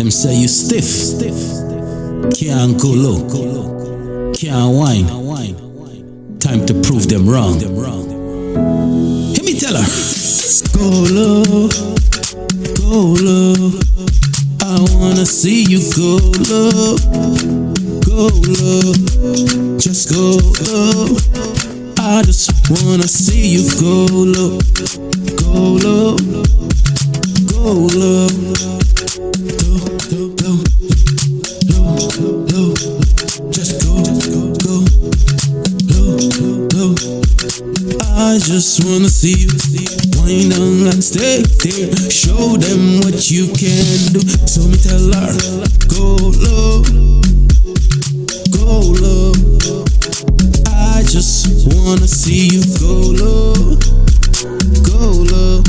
Them say you stiff, can't go low, can't whine. Time to prove them wrong. Hear me tell her, go low, go low. I wanna see you go low, go low. Just go low. I just wanna see you go low, go low, go low, go low. Just go low. I just wanna see you wind down and stay there. Show them what you can do. So me tell her, go low, go low. I just wanna see you go low, go low.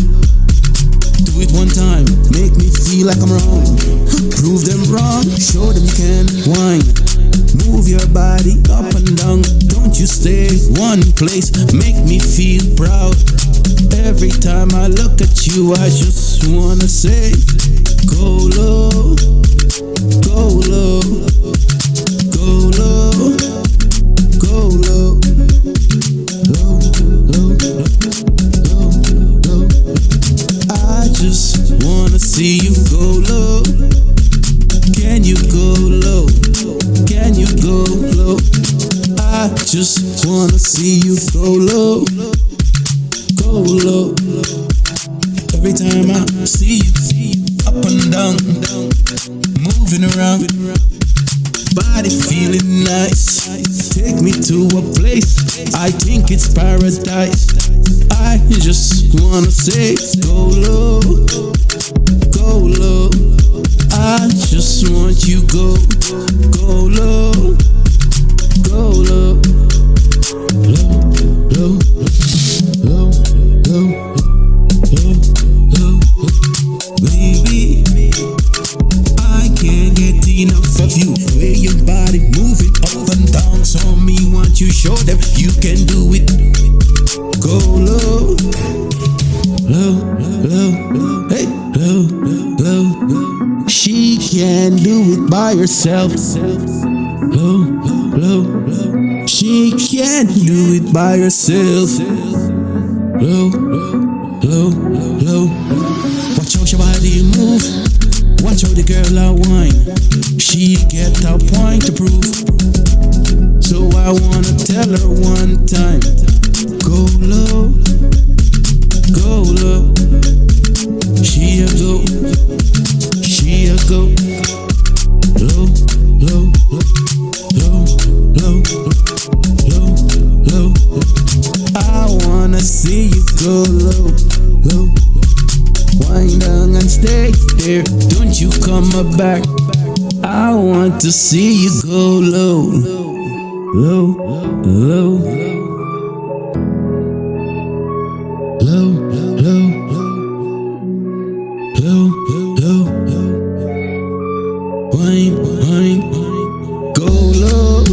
Do it one time, make me feel like I'm wrong. Prove them wrong, show them you can whine. Move your body up and down, don't you stay one place. Make me feel proud. Every time I look at you, I just wanna say, go low, go low, go low, go low, low, low, low, low. I just wanna see you go low. Can you go low? Can you go low? I just wanna see you go low, go low. Every time I see you up and down, moving around, body feeling nice. Take me to a place, I think it's paradise. I just wanna say, go low, go low. I just want you go low, go low, low, low, low, low, low, low. Baby, I can't get enough of you. Way your body moving up and down, so me want you show them you can do it. Go low, low, low, hey, low, low. She can do it by herself. Low, low. She can't do it by herself. Low, low, low. Watch how she body move. Watch how the girl a whine. She get a point to prove. So I wanna tell her one time, go low, go low. She a go, she a go, low, low, low, low, low, low. I wanna see you go low, low. Wind down and stay there, don't you come back. I want to see you go low, low, low, low, low, low, low, low. Wine, go low.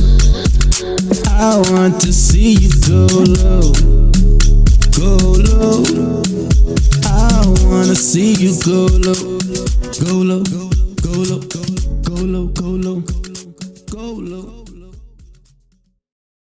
I want to see you go low, go low. I wanna see you go low, go low, go low, go low, go low, go low, go low.